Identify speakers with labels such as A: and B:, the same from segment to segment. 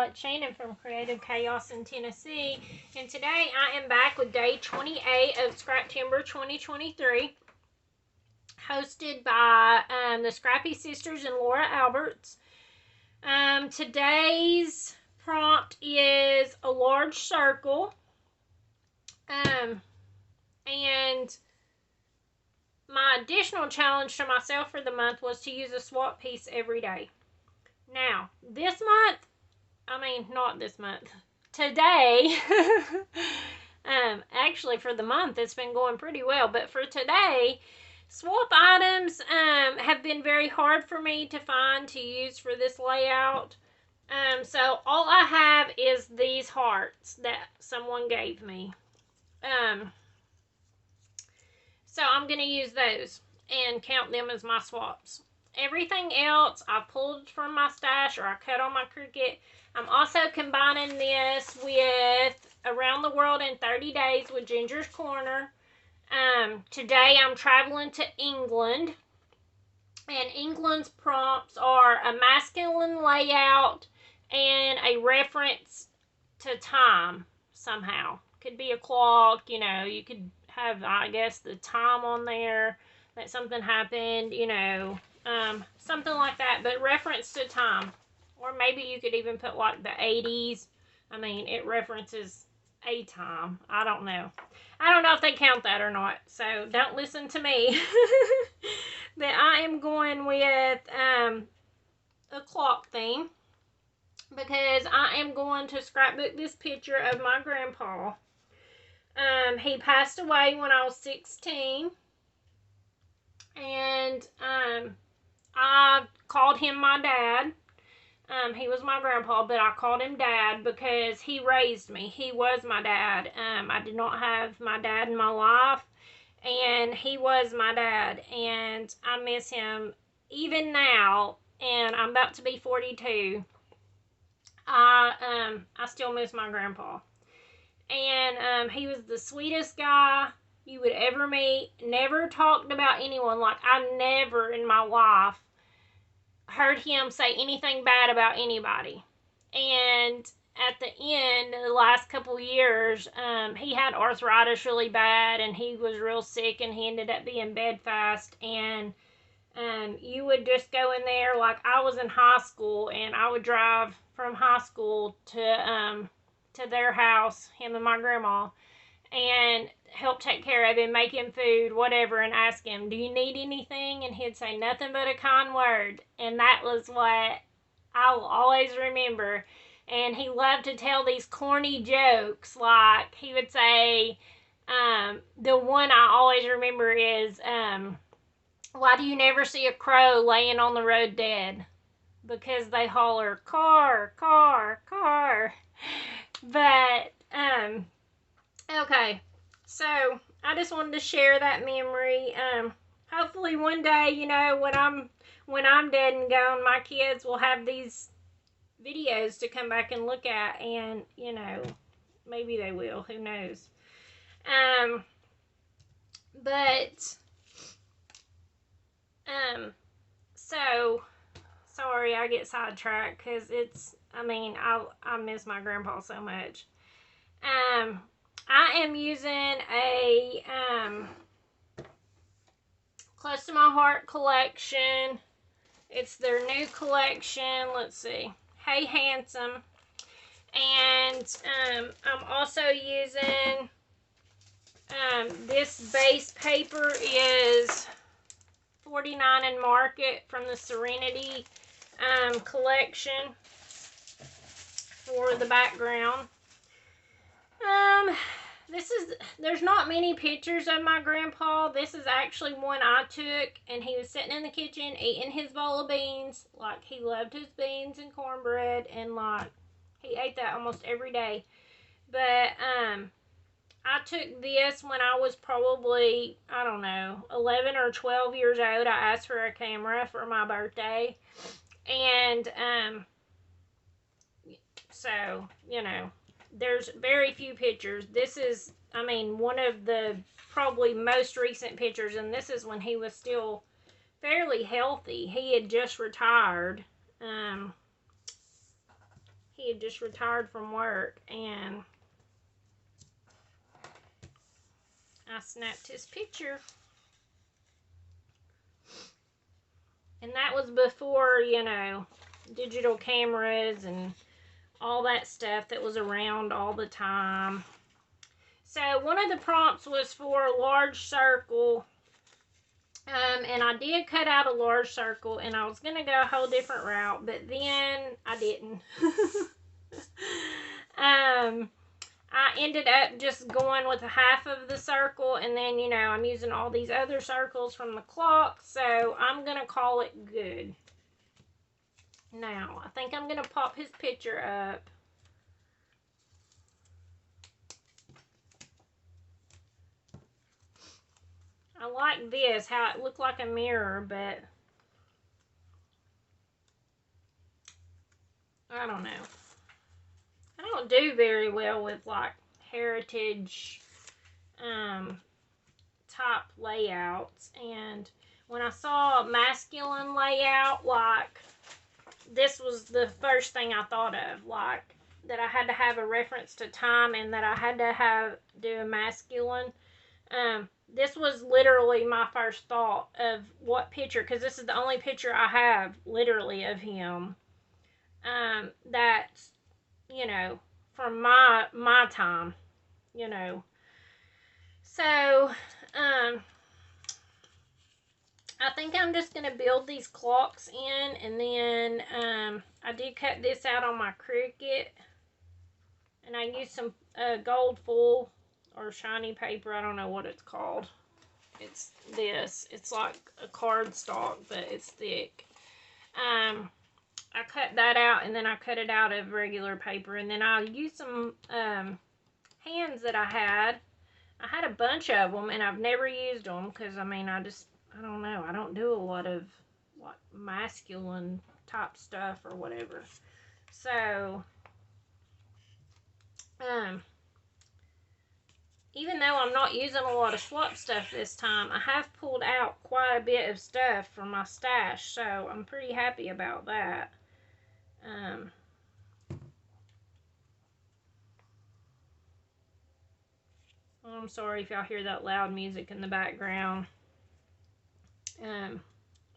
A: It's Shannon from Creative Chaos in Tennessee, and today I am back with day 28 of Scraptember 2023, hosted by the Scrappy Sisters and Laura Alberts. Today's prompt is a large circle, and my additional challenge to myself for the month was to use a swap piece every day. Now, not this month, today, actually for the month it's been going pretty well, but for today, swap items have been very hard for me to find to use for this layout. So all I have is these hearts that someone gave me. So I'm going to use those and count them as my swaps. Everything else I pulled from my stash or I cut on my Cricut. I'm also combining this with Around the World in 30 Days with Ginger's Corner. Today I'm traveling to England. And England's prompts are a masculine layout and a reference to time somehow. Could be a clock, you could have, I guess, the time on there that something happened, something like that, but reference to time. Or maybe you could even put like the 80s. It references a time. I don't know. I don't know if they count that or not, so don't listen to me. But I am going with a clock theme because I am going to scrapbook this picture of my grandpa. He passed away when I was 16, and I called him my dad. He was my grandpa, but I called him Dad because he raised me. He was my dad. I did not have my dad in my life, and he was my dad, and I miss him even now, and I'm about to be 42. I still miss my grandpa. And he was the sweetest guy you would ever meet. Never talked about anyone. Like, I never in my life heard him say anything bad about anybody. And at the end, the last couple years, he had arthritis really bad, and he was real sick, and he ended up being bedfast. And you would just go in there, like I was in high school, and I would drive from high school to their house, him and my grandma, and help take care of him, make him food, whatever, and ask him, do you need anything? And he'd say nothing but a kind word. And that was what I'll always remember. And he loved to tell these corny jokes. Like, he would say, the one I always remember is, why do you never see a crow laying on the road dead? Because they holler, car, car, car. But, okay, so I just wanted to share that memory. Hopefully one day, when I'm dead and gone, my kids will have these videos to come back and look at, and, maybe they will, who knows. So, sorry I get sidetracked, because I miss my grandpa so much. I am using a Close to My Heart collection. It's their new collection. Let's see. Hey Handsome. And I'm also using this base paper is $49 in Market from the Serenity collection for the background. There's not many pictures of my grandpa. This is actually one I took, and he was sitting in the kitchen eating his bowl of beans. Like, he loved his beans and cornbread, and like, he ate that almost every day. But I took this when I was probably, 11 or 12 years old. I asked for a camera for my birthday, and so, there's very few pictures. This is, one of the probably most recent pictures, and this is when he was still fairly healthy. He had just retired. he had just retired from work, and I snapped his picture. And that was before, you know, digital cameras and all that stuff that was around all the time. So one of the prompts was for a large circle. And I did cut out a large circle, and I was going to go a whole different route, but then I didn't. I ended up just going with a half of the circle, and then, you know, I'm using all these other circles from the clock, so I'm going to call it good. Now, I think I'm going to pop his picture up. I like this, how it looked like a mirror, but I don't know. I don't do very well with, like, heritage type layouts, and when I saw a masculine layout, like, this was the first thing I thought of, like, that I had to have a reference to time and that I had to do a masculine. This was literally my first thought of what picture, because this is the only picture I have, literally, of him, that's, you know, from my time, you know. So, I think I'm just going to build these clocks in, and then, I did cut this out on my Cricut, and I used some, gold foil, or shiny paper, I don't know what it's called. It's this, it's like a cardstock, but it's thick. I cut that out, and then I cut it out of regular paper, and then I used some, hands that I had. I had a bunch of them, and I've never used them, because, I mean, I don't know, I don't do a lot of, like, masculine type stuff, or whatever. So, even though I'm not using a lot of swap stuff this time, I have pulled out quite a bit of stuff from my stash, so I'm pretty happy about that. I'm sorry if y'all hear that loud music in the background.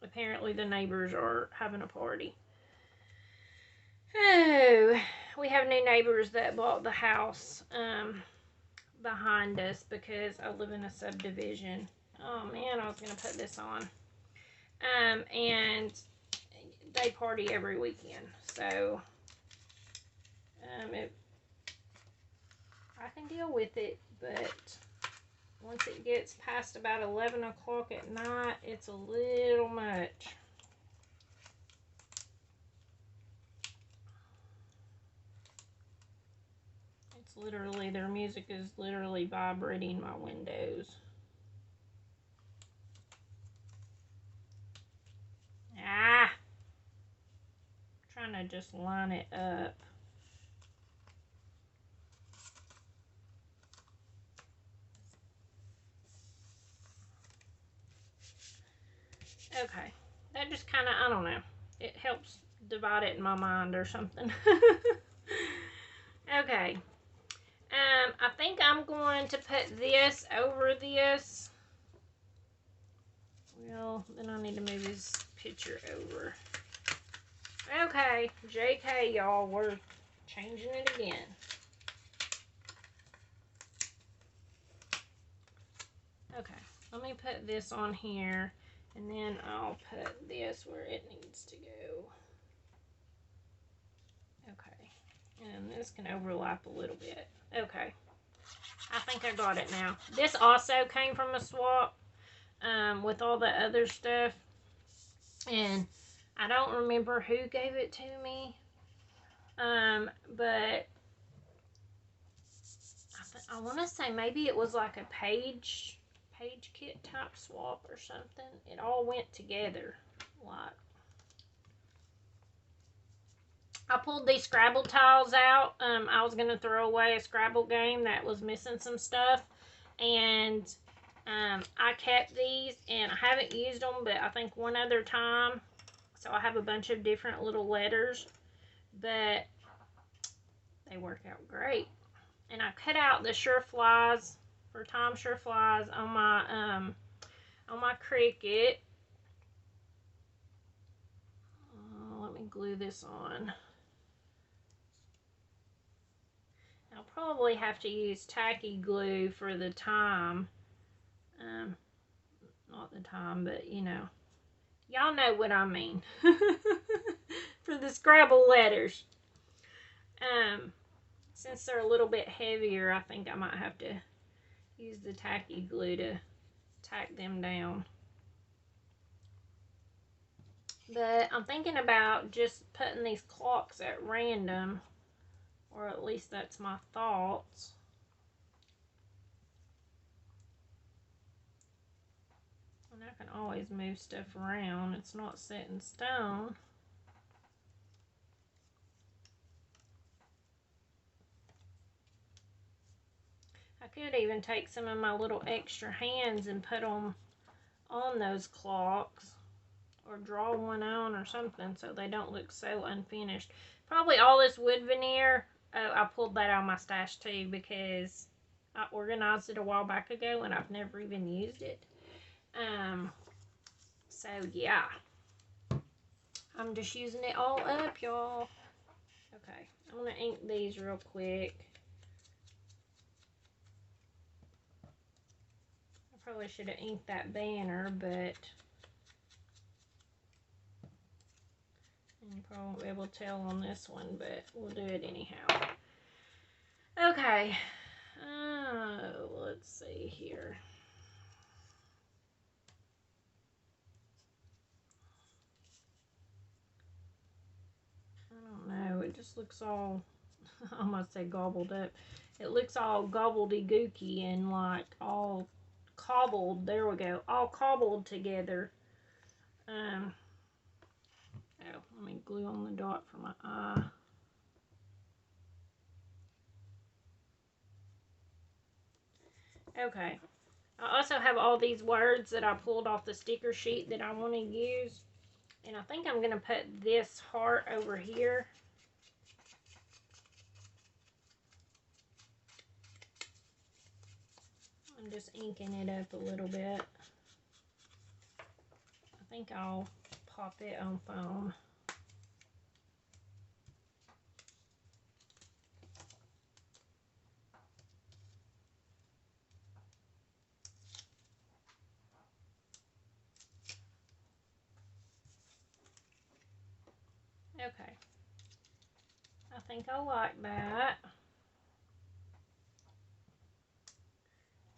A: Apparently the neighbors are having a party. Oh, we have new neighbors that bought the house behind us because I live in a subdivision. Oh man, I was going to put this on. And they party every weekend, so I can deal with it, but once it gets past about 11 o'clock at night, it's a little much. It's literally, their music is literally vibrating my windows. Ah! I'm trying to just line it up. Okay, that just kind of, I don't know, it helps divide it in my mind or something. Okay, I think I'm going to put this over this. Well, then I need to move his picture over. Okay, JK, y'all, we're changing it again. Okay, let me put this on here. And then I'll put this where it needs to go. Okay. And this can overlap a little bit. Okay. I think I got it now. This also came from a swap with all the other stuff. And I don't remember who gave it to me. But I want to say maybe it was like a page kit type swap or something. It all went together. Like, I pulled these Scrabble tiles out. I was going to throw away a Scrabble game that was missing some stuff. And I kept these, and I haven't used them, but I think one other time. So I have a bunch of different little letters. But they work out great. And I cut out the Sureflies for Time Sureflies on my Cricut. Let me glue this on. I'll probably have to use tacky glue for the time. Not the time, but you know. Y'all know what I mean. For the Scrabble letters. Since they're a little bit heavier, I think I might have to use the tacky glue to tack them down. But I'm thinking about just putting these clocks at random, or at least that's my thoughts. And I can always move stuff around. It's not set in stone. I could even take some of my little extra hands and put them on those clocks, or draw one on or something so they don't look so unfinished. Probably all this wood veneer, I pulled that out of my stash too because I organized it a while back ago and I've never even used it. So yeah, I'm just using it all up, y'all. Okay, I'm gonna ink these real quick. I probably should have inked that banner, but you probably won't be able to tell on this one, but we'll do it anyhow. Okay, let's see here. I don't know, it just looks all, I almost say gobbled up. It looks all gobbledygooky and like all cobbled, there we go, all cobbled together. Oh, let me glue on the dot for my eye. Okay, I also have all these words that I pulled off the sticker sheet that I want to use. And I think I'm going to put this heart over here. I'm just inking it up a little bit. I think I'll pop it on foam. Okay. I think I like that.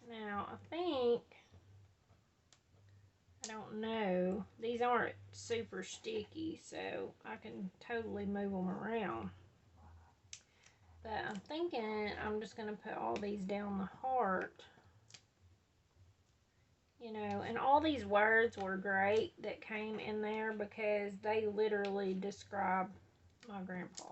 A: Now, I don't know, these aren't super sticky, so I can totally move them around. But I'm thinking I'm just going to put all these down the heart. You know, and all these words were great that came in there because they literally describe my grandpa.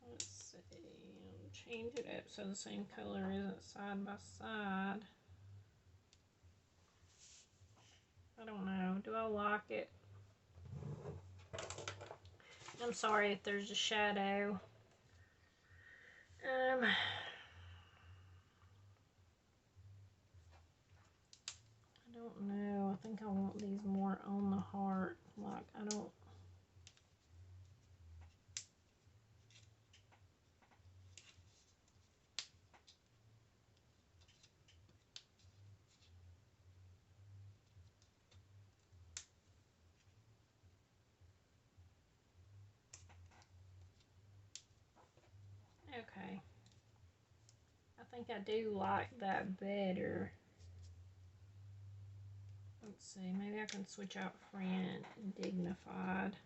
A: Let's see, I'll change it up so the same color isn't side by side. I don't know, do I like it? I'm sorry if there's a shadow. I don't know. I think I want these more on the heart. Like, I don't. Okay. I think I do like that better. Let's see, maybe I can switch out friend and dignified.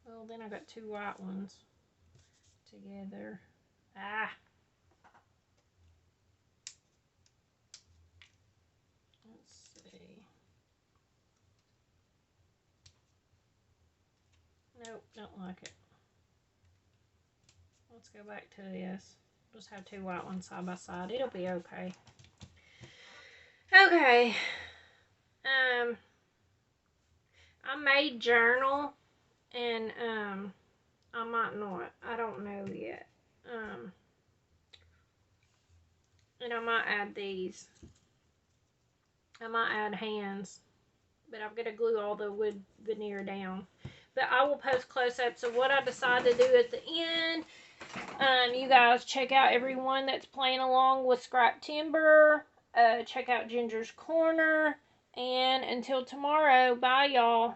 A: Well, then I got two white ones together. Ah! Let's see. Nope, don't like it. let's go back to this. Just have two white ones side by side. It'll be okay. Okay. I made journal, and I might not. I don't know yet. And I might add these. I might add hands, but I've got to glue all the wood veneer down. But I will post close-ups of what I decide to do at the end. You guys check out everyone that's playing along with Scraptember. Check out Ginger's Corner. And until tomorrow, bye y'all.